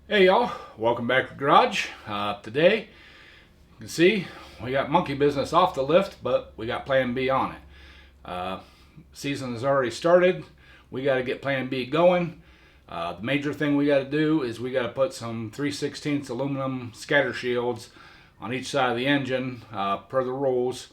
Hey y'all, welcome back to the garage. Today, you can see we got monkey business off the lift, but we got Plan B on it. Season has already started. We got to get Plan B going. The major thing we got to do is we got to put some 3/16 aluminum scatter shields on each side of the engine per the rules.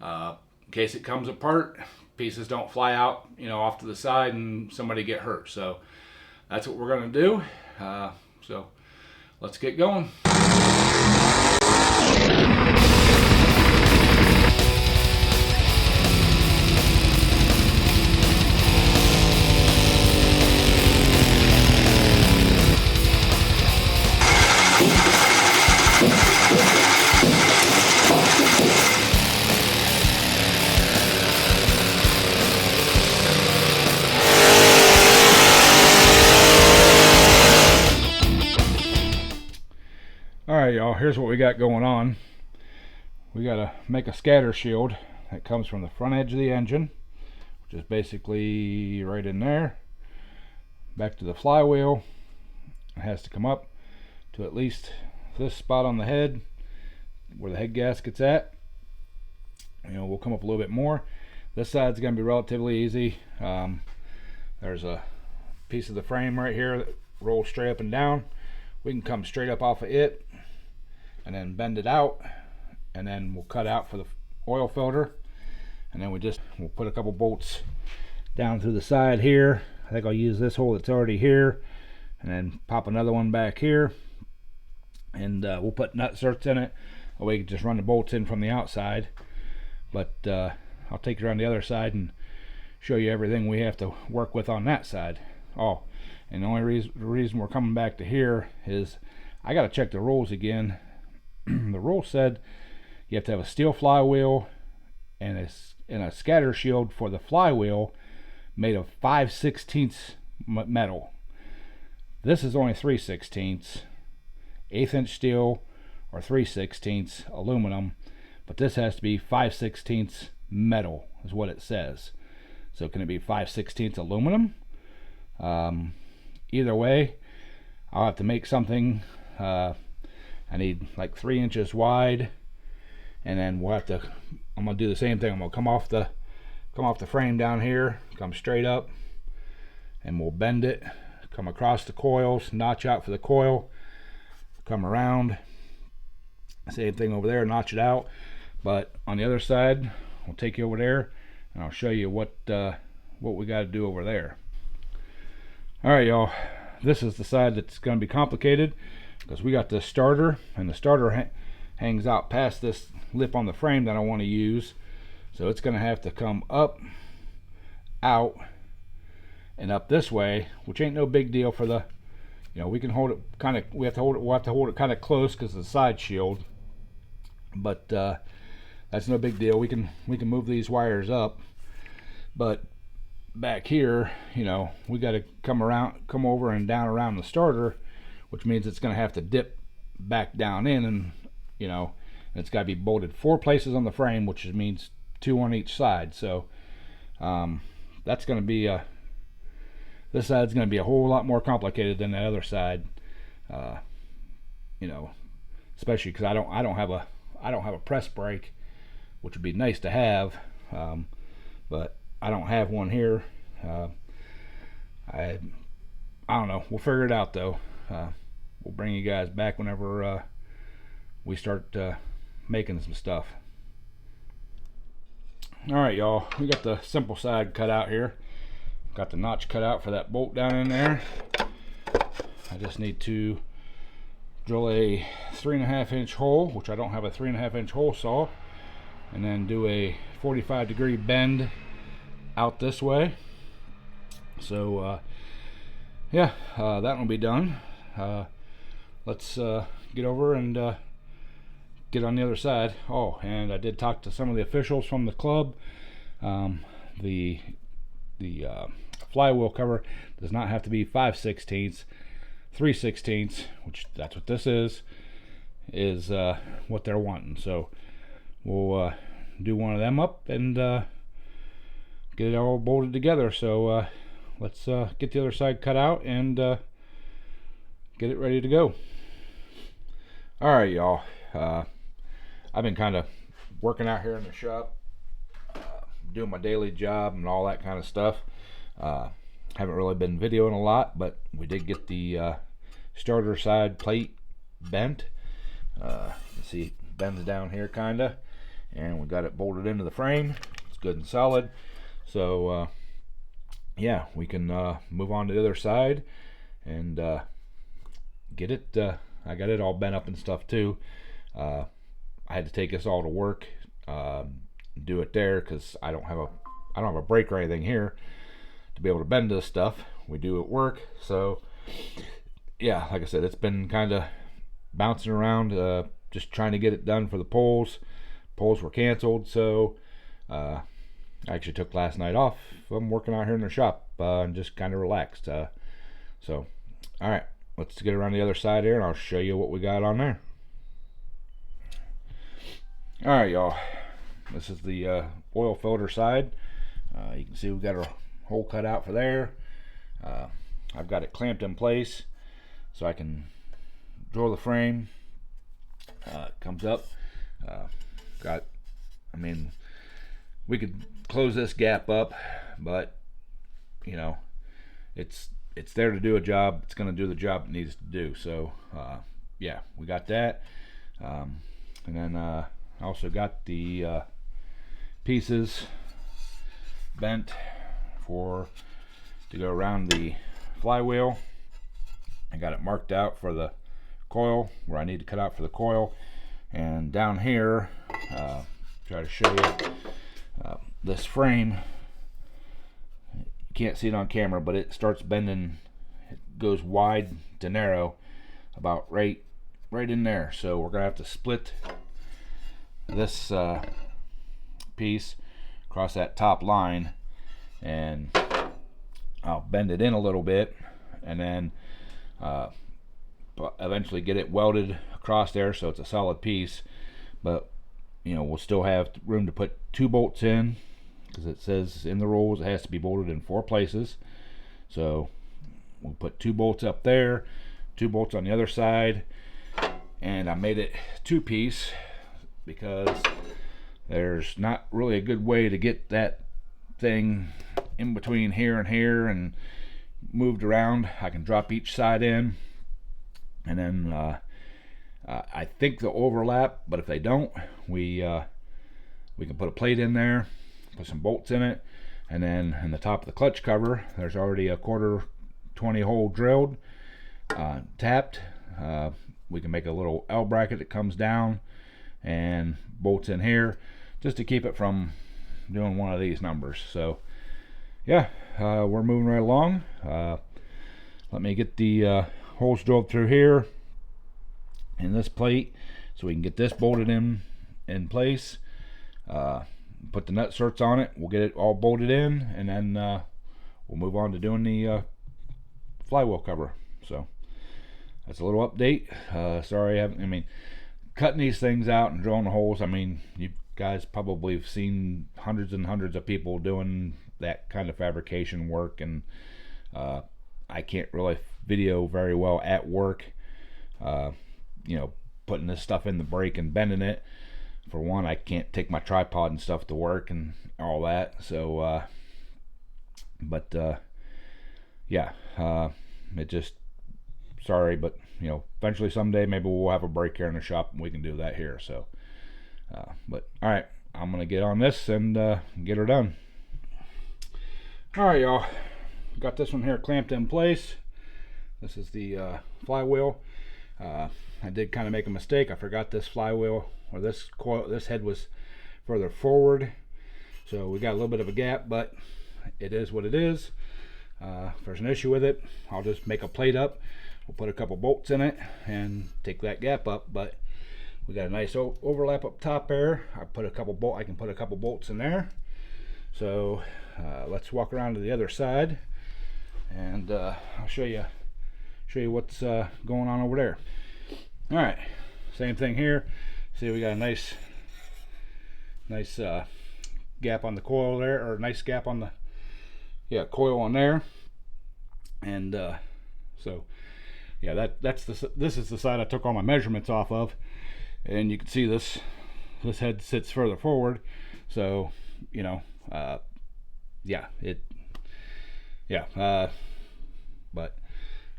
In case it comes apart, pieces don't fly out, off to the side and somebody get hurt. So that's what we're going to do. So let's get going. Alright y'all, here's what we got going on. We got to make a scatter shield that comes from the front edge of the engine, which is basically right in there, back to the flywheel. It has to come up to at least this spot on the head where the head gasket's at. We'll come up a little bit more. This side's going to be relatively easy. There's a piece of the frame right here that rolls straight up and down. We can come straight up off of it and then bend it out, and then we'll cut out for the oil filter, and then we'll put a couple bolts down through the side here. I think I'll use this hole that's already here, and then pop another one back here, and we'll put nut certs in it, or we can just run the bolts in from the outside. But I'll take you around the other side and show you everything we have to work with on that side. Oh, and the only reason we're coming back to here is I got to check the rules again. The rule said you have to have a steel flywheel and a scatter shield for the flywheel made of 5/16 metal. This is only 3/16, 1/8 inch steel or 3/16 aluminum, but this has to be 5/16 metal is what it says. So can it be 5/16 aluminum? Either way, I'll have to make something. I need like 3 inches wide, and then I'm gonna do the same thing. I'm gonna come off the frame down here, come straight up, and we'll bend it, come across the coils, notch out for the coil, come around, same thing over there, notch it out. But on the other side, I'll take you over there and I'll show you what we got to do over there. All right y'all, this is the side that's going to be complicated because we got this starter, and the starter hangs out past this lip on the frame that I want to use. So it's going to have to come up, out, and up this way, which ain't no big deal for the, we can hold it kind of, we'll have to hold it kind of close because of the side shield. But that's no big deal. We can move these wires up. But back here, we got to come over and down around the starter, which means it's going to have to dip back down in, and it's got to be bolted 4 places on the frame, which means 2 on each side. So that's going to be this side's going to be a whole lot more complicated than the other side. Especially because I don't have a press brake, which would be nice to have, but I don't have one here. I don't know. We'll figure it out though. We'll bring you guys back whenever we start making some stuff. Alright y'all, we got the simple side cut out here. Got the notch cut out for that bolt down in there. I just need to drill a 3.5 inch hole, which I don't have a 3.5 inch hole saw, and then do a 45-degree bend out this way. So yeah, that will be done. Let's get over and get on the other side. Oh, and I did talk to some of the officials from the club. The flywheel cover does not have to be 5/16, 3/16, which that's what this is what they're wanting. So we'll do one of them up and get it all bolted together. So let's get the other side cut out and get it ready to go. All right, y'all. I've been kind of working out here in the shop, doing my daily job and all that kind of stuff. Haven't really been videoing a lot, but we did get the starter side plate bent. You can see it bends down here kinda, and we got it bolted into the frame. It's good and solid. So yeah, we can move on to the other side and get it. I got it all bent up and stuff too. I had to take this all to work, do it there because I don't have a brake or anything here to be able to bend this stuff. We do at work. So yeah, like I said, it's been kind of bouncing around, just trying to get it done for the poles. Poles were canceled, so I actually took last night off. I'm working out here in the shop and just kind of relaxed. So all right, let's get around the other side here and I'll show you what we got on there. All right, y'all, this is the oil filter side. You can see we got a hole cut out for there. I've got it clamped in place so I can draw the frame. It comes up. I mean, we could close this gap up, but you know, it's there to do a job. It's going to do the job it needs to do. So yeah, we got that. And then I also got the pieces bent to go around the flywheel. I got it marked out for the coil where I need to cut out for the coil. And down here, try to show you this frame. You can't see it on camera, but it starts bending. It goes wide to narrow about right in there. So we're gonna have to split this piece across that top line, and I'll bend it in a little bit, and then eventually get it welded across there so it's a solid piece. But you know, we'll still have room to put 2 bolts in because it says in the rules it has to be bolted in 4 places. So we'll put 2 bolts up there, 2 bolts on the other side, and I made it 2-piece because there's not really a good way to get that thing in between here and here and moved around. I can drop each side in, and then I think they'll overlap, but if they don't, we can put a plate in there, put some bolts in it, and then in the top of the clutch cover there's already a 1/4 20 hole drilled, tapped. We can make a little L bracket that comes down and bolts in here just to keep it from doing one of these numbers. So yeah, we're moving right along. Let me get the holes drilled through here in this plate so we can get this bolted in place. Put the nut certs on it. We'll get it all bolted in, and then we'll move on to doing the flywheel cover. So that's a little update. Sorry, I mean, cutting these things out and drilling the holes. I mean, you guys probably have seen hundreds and hundreds of people doing that kind of fabrication work, and I can't really video very well at work. You know, putting this stuff in the brake and bending it. For one, I can't take my tripod and stuff to work and all that. So yeah, it just, sorry, but you know, eventually someday maybe we'll have a break here in the shop and we can do that here. So but all right, I'm gonna get on this and get her done. All right, y'all, got this one here clamped in place. This is the flywheel. I did kind of make a mistake. I forgot this flywheel, or this coil, this head was further forward, so we got a little bit of a gap, but it is what it is. If there's an issue with it, I'll just make a plate up. We'll put a couple bolts in it and take that gap up. But we got a nice overlap up top there. I can put a couple bolts in there. So let's walk around to the other side, and I'll show you what's going on over there. All right, same thing here. See, we got a nice gap on the coil there, or nice gap on the coil on there. And so yeah, this is the side I took all my measurements off of, and you can see this head sits further forward, so you know, yeah, but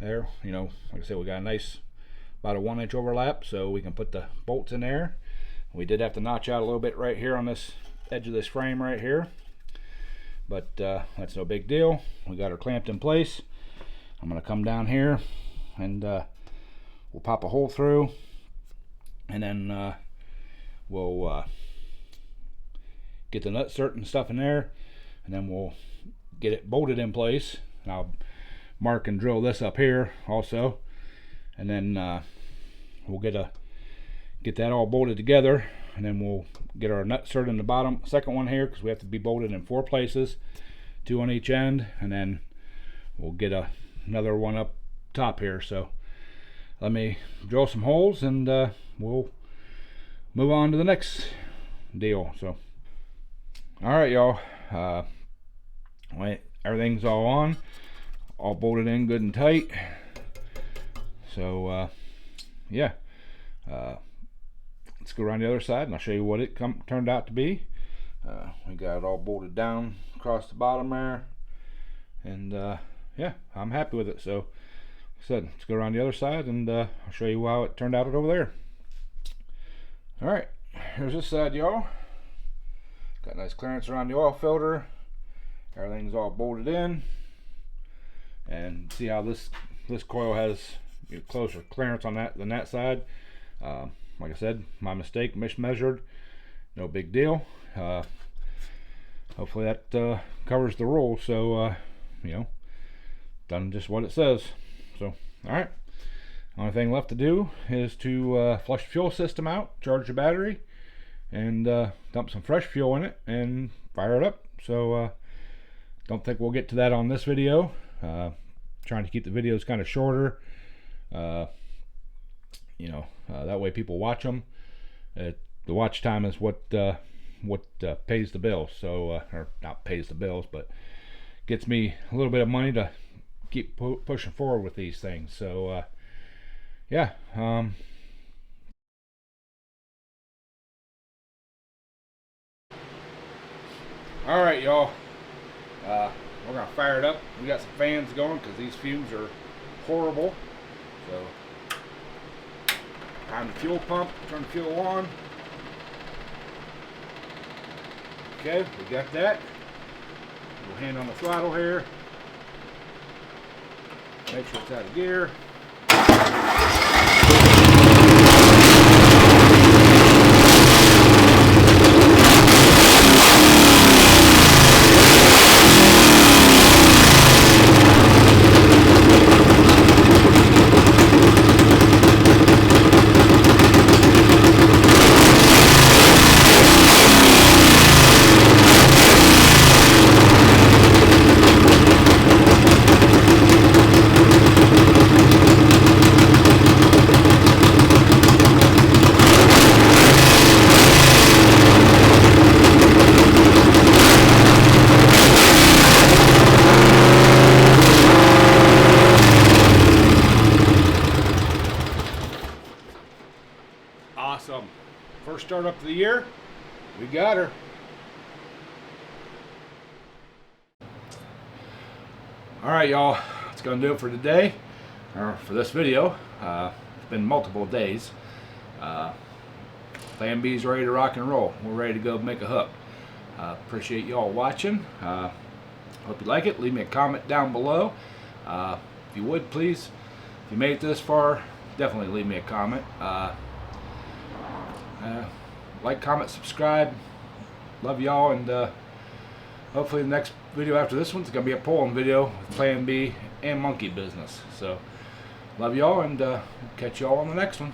there, you know, like I said, we got a nice about a 1 inch overlap, so we can put the bolts in there. We did have to notch out a little bit right here on this edge of this frame right here, but that's no big deal. We got her clamped in place. I'm gonna come down here and we'll pop a hole through, and then we'll get the nut and stuff in there, and then we'll get it bolted in place. And I'll mark and drill this up here also, and then we'll get that all bolted together, and then we'll get our nut in the bottom second one here, because we have to be bolted in 4 places, 2 on each end, and then we'll get another one up top here. So let me drill some holes, and we'll move on to the next deal. So all right, y'all, everything's all bolted in good and tight. So yeah, let's go around the other side and I'll show you what it turned out to be. We got it all bolted down across the bottom there, and yeah, I'm happy with it. So like I said, let's go around the other side, and I'll show you how it turned out over there. All right, here's this side, y'all. Got nice clearance around the oil filter. Everything's all bolted in, and see how this coil has closer clearance on that than that side. Like I said, my mistake, mismeasured, no big deal. Hopefully that covers the rule. So you know, done just what it says. So all right, only thing left to do is to flush the fuel system out, charge the battery, and dump some fresh fuel in it and fire it up. So don't think we'll get to that on this video. Trying to keep the videos kind of shorter, you know, that way people watch them. The watch time is what pays the bills. So or not pays the bills, but gets me a little bit of money to keep pushing forward with these things. So yeah, all right, y'all, we're gonna fire it up. We got some fans going because these fumes are horrible. So time the fuel pump, turn the fuel on. Okay, we got that. We'll hand on the throttle here. Make sure it's out of gear. Awesome. First start up of the year, we got her. All right, y'all, that's gonna do it for today, or for this video. It's been multiple days. BlanB's ready to rock and roll. We're ready to go make a hook. Appreciate y'all watching. Hope you like it. Leave me a comment down below. If you would, please, if you made it this far, definitely leave me a comment. Like, comment, subscribe. Love y'all, and hopefully the next video after this one's gonna be a pulling video with BlanB and monkey business. So love y'all, and catch y'all on the next one.